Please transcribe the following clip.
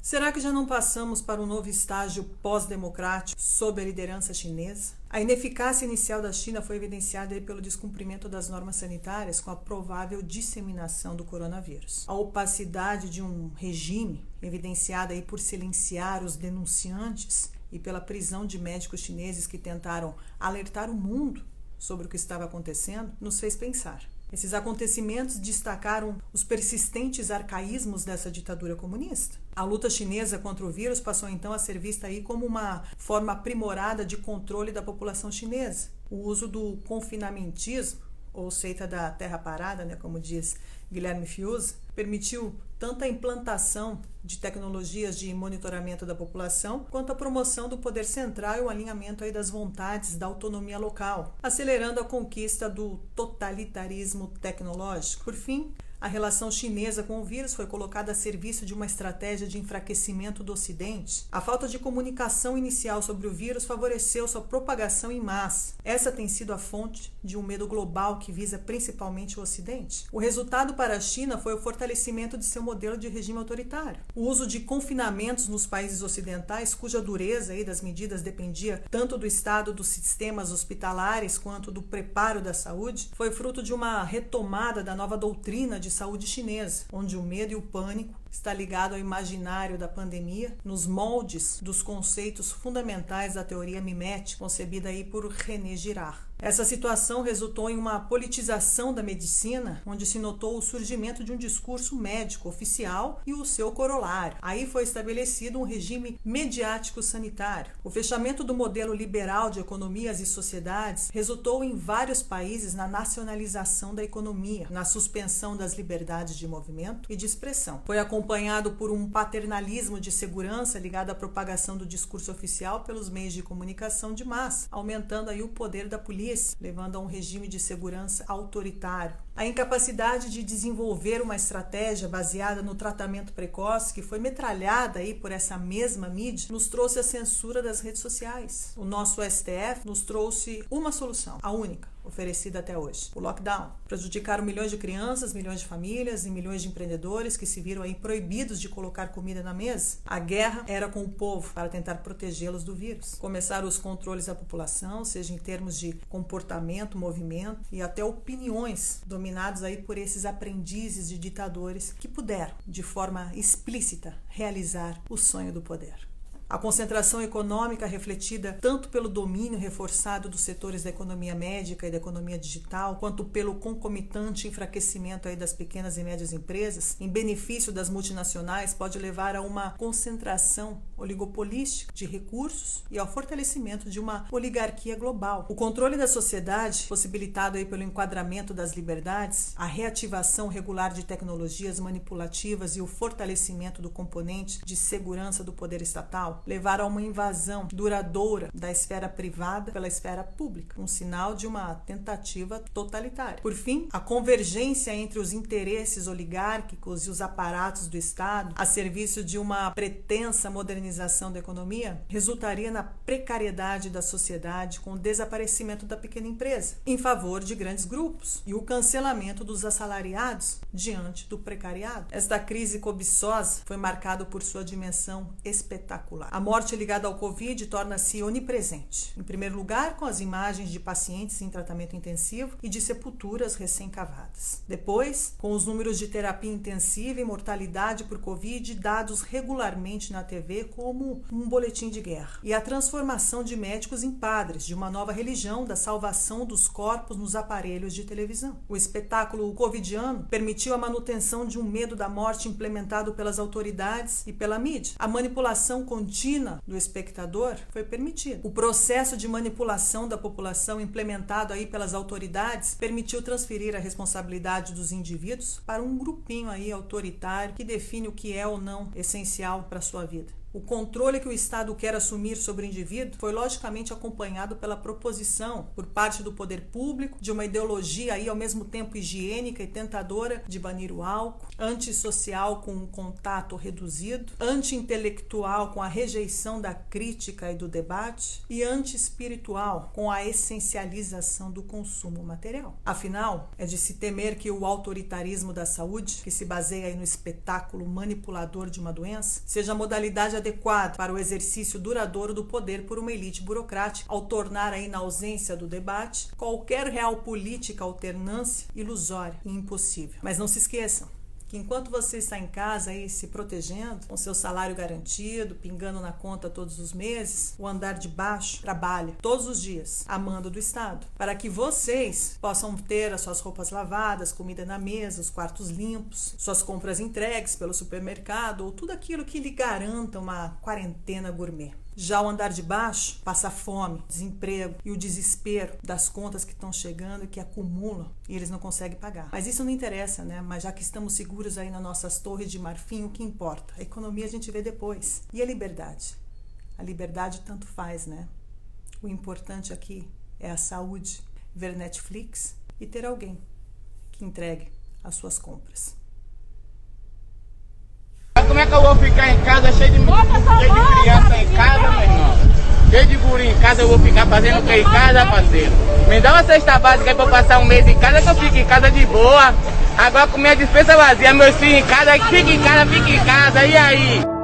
Será que já não passamos para um novo estágio pós-democrático sob a liderança chinesa? A ineficácia inicial da China foi evidenciada pelo descumprimento das normas sanitárias com a provável disseminação do coronavírus. A opacidade de um regime, evidenciada por silenciar os denunciantes e pela prisão de médicos chineses que tentaram alertar o mundo sobre o que estava acontecendo, nos fez pensar. Esses acontecimentos destacaram os persistentes arcaísmos dessa ditadura comunista. A luta chinesa contra o vírus passou então a ser vista como uma forma aprimorada de controle da população chinesa. O uso do confinamentismo, ou seita da terra parada, como diz Guilherme Fiuza, permitiu tanto a implantação de tecnologias de monitoramento da população, quanto a promoção do poder central e o alinhamento das vontades da autonomia local, acelerando a conquista do totalitarismo tecnológico. Por fim, a relação chinesa com o vírus foi colocada a serviço de uma estratégia de enfraquecimento do Ocidente. A falta de comunicação inicial sobre o vírus favoreceu sua propagação em massa. Essa tem sido a fonte de um medo global que visa principalmente o Ocidente. O resultado para a China foi o fortalecimento de seu modelo de regime autoritário. O uso de confinamentos nos países ocidentais, cuja dureza das medidas dependia tanto do estado dos sistemas hospitalares quanto do preparo da saúde, foi fruto de uma retomada da nova doutrina de saúde chinesa, onde o medo e o pânico está ligado ao imaginário da pandemia, nos moldes dos conceitos fundamentais da teoria mimética, concebida por René Girard. Essa situação resultou em uma politização da medicina, onde se notou o surgimento de um discurso médico oficial e o seu corolário. Aí foi estabelecido um regime mediático sanitário. O fechamento do modelo liberal de economias e sociedades resultou em vários países na nacionalização da economia, na suspensão das liberdades de movimento e de expressão. Foi acompanhado por um paternalismo de segurança ligado à propagação do discurso oficial pelos meios de comunicação de massa, aumentando o poder da polícia, levando a um regime de segurança autoritário. A incapacidade de desenvolver uma estratégia baseada no tratamento precoce, que foi metralhada por essa mesma mídia, nos trouxe a censura das redes sociais. O nosso STF nos trouxe uma solução, a única, oferecida até hoje: o lockdown. Prejudicaram milhões de crianças, milhões de famílias e milhões de empreendedores que se viram proibidos de colocar comida na mesa. A guerra era com o povo para tentar protegê-los do vírus. Começaram os controles da população, seja em termos de comportamento, movimento e até opiniões, dominados por esses aprendizes de ditadores que puderam, de forma explícita, realizar o sonho do poder. A concentração econômica refletida tanto pelo domínio reforçado dos setores da economia médica e da economia digital, quanto pelo concomitante enfraquecimento das pequenas e médias empresas, em benefício das multinacionais, pode levar a uma concentração oligopolística de recursos e ao fortalecimento de uma oligarquia global. O controle da sociedade, possibilitado pelo enquadramento das liberdades, a reativação regular de tecnologias manipulativas e o fortalecimento do componente de segurança do poder estatal, levaram a uma invasão duradoura da esfera privada pela esfera pública, um sinal de uma tentativa totalitária. Por fim, a convergência entre os interesses oligárquicos e os aparatos do Estado a serviço de uma pretensa modernização da economia resultaria na precariedade da sociedade, com o desaparecimento da pequena empresa em favor de grandes grupos e o cancelamento dos assalariados diante do precariado. Esta crise cobiçosa foi marcada por sua dimensão espetacular. A morte ligada ao Covid torna-se onipresente. Em primeiro lugar, com as imagens de pacientes em tratamento intensivo e de sepulturas recém-cavadas. Depois, com os números de terapia intensiva e mortalidade por Covid dados regularmente na TV como um boletim de guerra. E a transformação de médicos em padres de uma nova religião da salvação dos corpos nos aparelhos de televisão. O espetáculo covidiano permitiu a manutenção de um medo da morte implementado pelas autoridades e pela mídia. A manipulação contínua do espectador foi permitida. O processo de manipulação da população implementado pelas autoridades permitiu transferir a responsabilidade dos indivíduos para um grupinho autoritário que define o que é ou não essencial para a sua vida. O controle que o Estado quer assumir sobre o indivíduo foi logicamente acompanhado pela proposição, por parte do poder público, de uma ideologia aí ao mesmo tempo higiênica e tentadora de banir o álcool, antissocial com um contato reduzido, anti-intelectual com a rejeição da crítica e do debate e anti-espiritual com a essencialização do consumo material. Afinal, é de se temer que o autoritarismo da saúde, que se baseia aí no espetáculo manipulador de uma doença, seja a modalidade adequado para o exercício duradouro do poder por uma elite burocrática, ao tornar aí na ausência do debate qualquer real política alternância ilusória e impossível. Mas não se esqueçam que enquanto você está em casa aí se protegendo, com seu salário garantido, pingando na conta todos os meses, o andar de baixo trabalha todos os dias a mando do Estado, para que vocês possam ter as suas roupas lavadas, comida na mesa, os quartos limpos, suas compras entregues pelo supermercado ou tudo aquilo que lhe garanta uma quarentena gourmet. Já o andar de baixo passa fome, desemprego e o desespero das contas que estão chegando e que acumulam e eles não conseguem pagar. Mas isso não interessa, né? Mas já que estamos seguros aí nas nossas torres de marfim, o que importa? A economia a gente vê depois. E a liberdade? A liberdade tanto faz, né? O importante aqui é a saúde, ver Netflix e ter alguém que entregue as suas compras. Como é que eu vou ficar em casa cheio de criança em casa, meu irmão? Cheio de guri em casa, eu vou ficar fazendo o que em casa, parceiro? Me dá uma cesta básica aí pra eu passar um mês em casa, que eu fico em casa de boa. Agora com minha despesa vazia, meus filhos em casa, fica em casa, e aí?